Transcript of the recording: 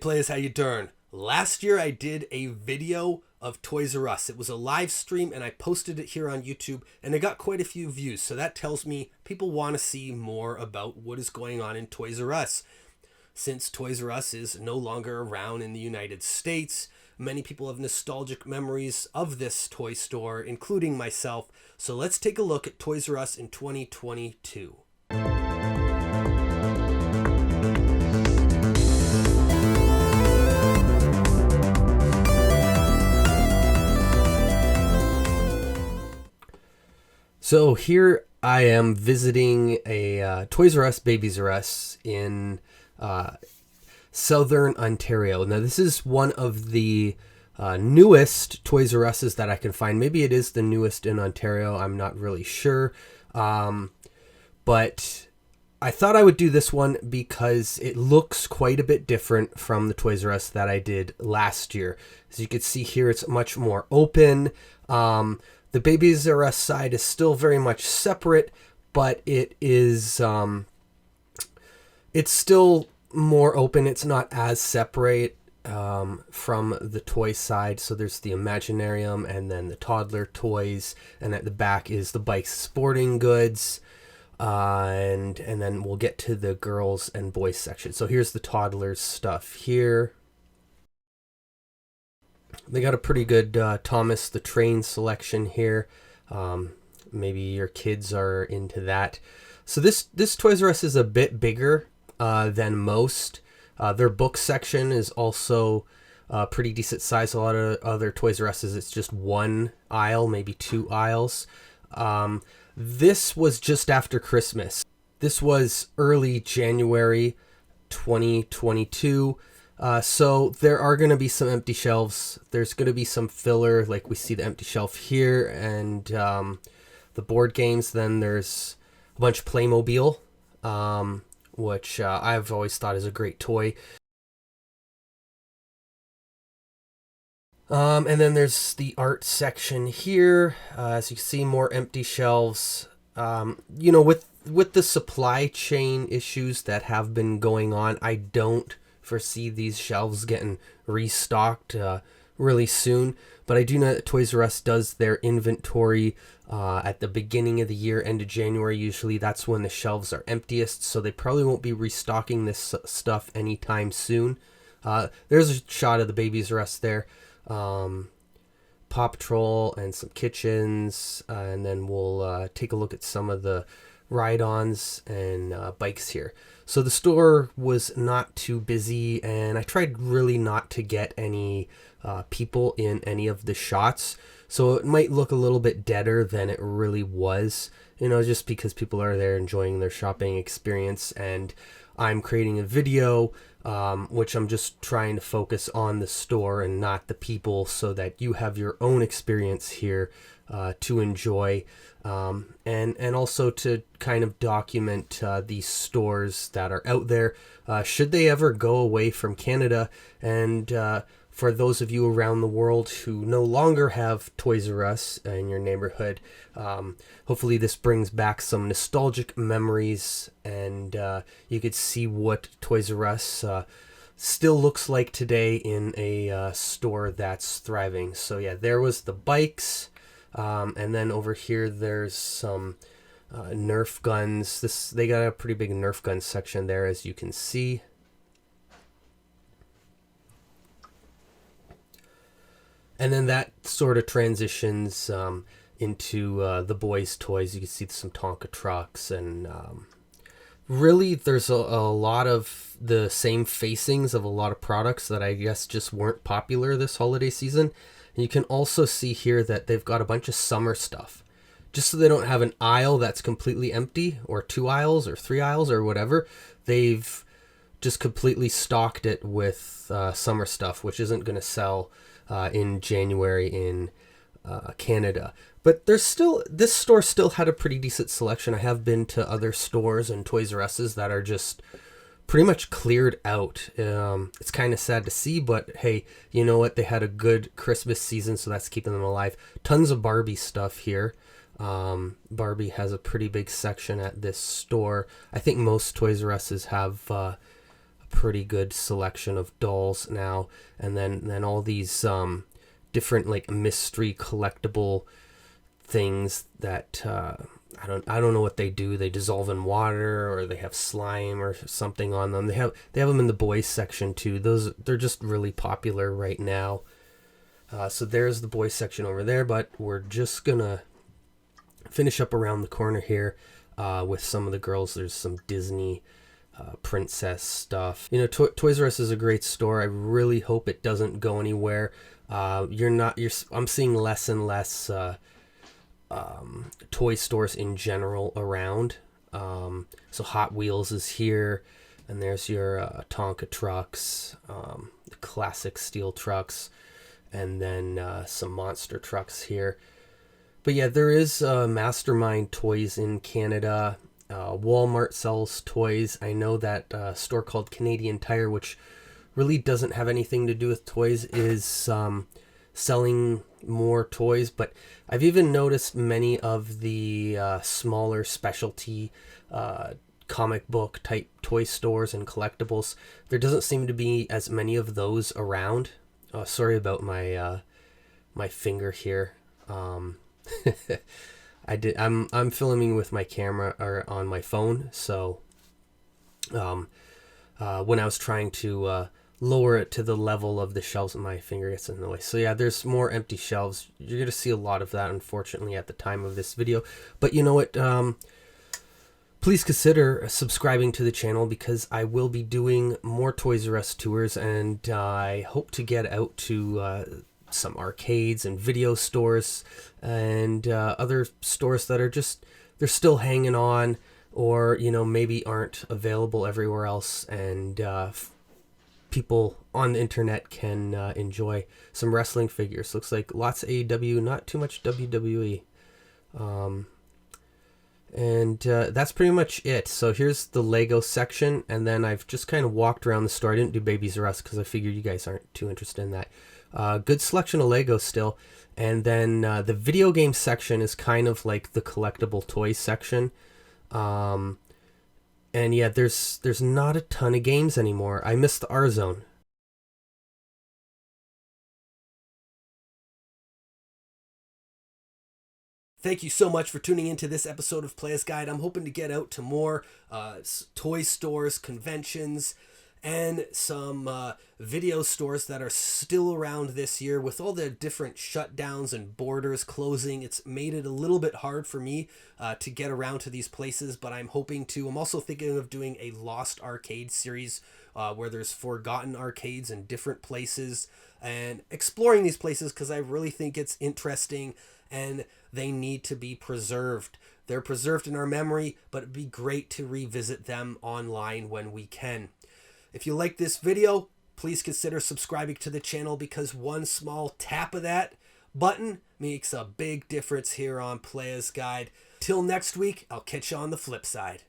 Playas, how you doing? Last year I did a video of Toys R Us. It was a live stream and I posted it here on YouTube and it got quite a few views. So that tells me people want to see more about what is going on in Toys R Us. Since Toys R Us is no longer around in the United States, many people have nostalgic memories of this toy store, including myself. So let's take a look at Toys R Us in 2022. So here I am visiting a Toys R Us, Babies R Us in Southern Ontario. Now this is one of the newest Toys R Us's that I can find. Maybe it is the newest in Ontario. I'm not really sure. But I thought I would do this one because it looks quite a bit different from the Toys R Us that I did last year. As you can see here, it's much more open. The Babies R Us side is still very much separate, but it is it's still more open. It's not as separate from the toy side. So there's the Imaginarium and then the toddler toys, and at the back is the bike sporting goods, and then we'll get to the girls and boys section. So here's the toddlers stuff here. They got a pretty good Thomas the Train selection here. Maybe your kids are into that. So this Toys R Us is a bit bigger than most. Their book section is also pretty decent size. A lot of other Toys R Us's, it's just one aisle, maybe two aisles. This was just after Christmas. This was early January 2022. So there are going to be some empty shelves. There's going to be some filler, like we see the empty shelf here, and the board games. Then there's a bunch of Playmobil, which I've always thought is a great toy. And then there's the art section here. As you can see, more empty shelves. With the supply chain issues that have been going on, I don't foresee these shelves getting restocked really soon, but I do know that Toys R Us does their inventory at the beginning of the year, end of January usually. That's when the shelves are emptiest, so they probably won't be restocking this stuff anytime soon. There's a shot of the Babies R Us there, Paw Patrol and some kitchens, and then we'll take a look at some of the ride-ons and bikes here. So the store was not too busy, and I tried really not to get any people in any of the shots, so it might look a little bit deader than it really was, just because people are there enjoying their shopping experience, and I'm creating a video which I'm just trying to focus on the store and not the people, so that you have your own experience here to enjoy, and also to kind of document these stores that are out there should they ever go away from Canada. And for those of you around the world who no longer have Toys R Us in your neighborhood, hopefully this brings back some nostalgic memories, and you could see what Toys R Us still looks like today in a store that's thriving. So yeah, there was the bikes. And then over here, there's some Nerf guns. They got a pretty big Nerf gun section there, as you can see. And then that sort of transitions into the boys' toys. You can see some Tonka trucks, and really there's a lot of the same facings of a lot of products that I guess just weren't popular this holiday season. And you can also see here that they've got a bunch of summer stuff, just so they don't have an aisle that's completely empty, or two aisles or three aisles or whatever. They've just completely stocked it with summer stuff, which isn't going to sell in January in Canada. But this store still had a pretty decent selection. I have been to other stores and Toys R Us's that are just pretty much cleared out. It's kind of sad to see, but hey, you know what? They had a good Christmas season, so that's keeping them alive. Tons of Barbie stuff here. Barbie has a pretty big section at this store. I think most Toys R Us's have pretty good selection of dolls now. And then all these different like mystery collectible things that I don't know what they do. They dissolve in water, or they have slime or something on them. They have them in the boys section too. They're just really popular right now. So there's the boys section over there, but we're just gonna finish up around the corner here with some of the girls. There's some Disney princess stuff. You know, ToysRUs is a great store. I really hope it doesn't go anywhere. I'm seeing less and less toy stores in general around. So Hot Wheels is here, and there's your Tonka trucks, the classic steel trucks, and then some monster trucks here. But yeah, there is Mastermind Toys in Canada. Walmart sells toys. I know that store called Canadian Tire, which really doesn't have anything to do with toys, is selling more toys. But I've even noticed many of the smaller specialty comic book type toy stores and collectibles, there doesn't seem to be as many of those around. Sorry about my my finger here. I'm filming with my camera or on my phone, so when I was trying to lower it to the level of the shelves, my finger gets in the way. So yeah, there's more empty shelves. You're gonna see a lot of that, unfortunately, at the time of this video. But you know what? Please consider subscribing to the channel, because I will be doing more ToysRUs tours, and I hope to get out to some arcades and video stores and other stores that are they're still hanging on, or you know, maybe aren't available everywhere else, and people on the internet can enjoy some wrestling figures. Looks like lots of AEW, not too much WWE. And that's pretty much it. So here's the Lego section, and then I've just kind of walked around the store. I didn't do Babies R Us because I figured you guys aren't too interested in that. Good selection of Lego still. And then the video game section is kind of like the collectible toys section. And yeah, there's not a ton of games anymore. I miss the R-Zone. Thank you so much for tuning into this episode of Playas Guide. I'm hoping to get out to more toy stores, conventions, and some video stores that are still around this year. With all the different shutdowns and borders closing, it's made it a little bit hard for me to get around to these places, but I'm hoping to. I'm also thinking of doing a Lost Arcade series where there's forgotten arcades in different places, and exploring these places because I really think it's interesting and they need to be preserved. They're preserved in our memory, but it'd be great to revisit them online when we can. If you like this video, please consider subscribing to the channel, because one small tap of that button makes a big difference here on Playas Guide. Till next week, I'll catch you on the flip side.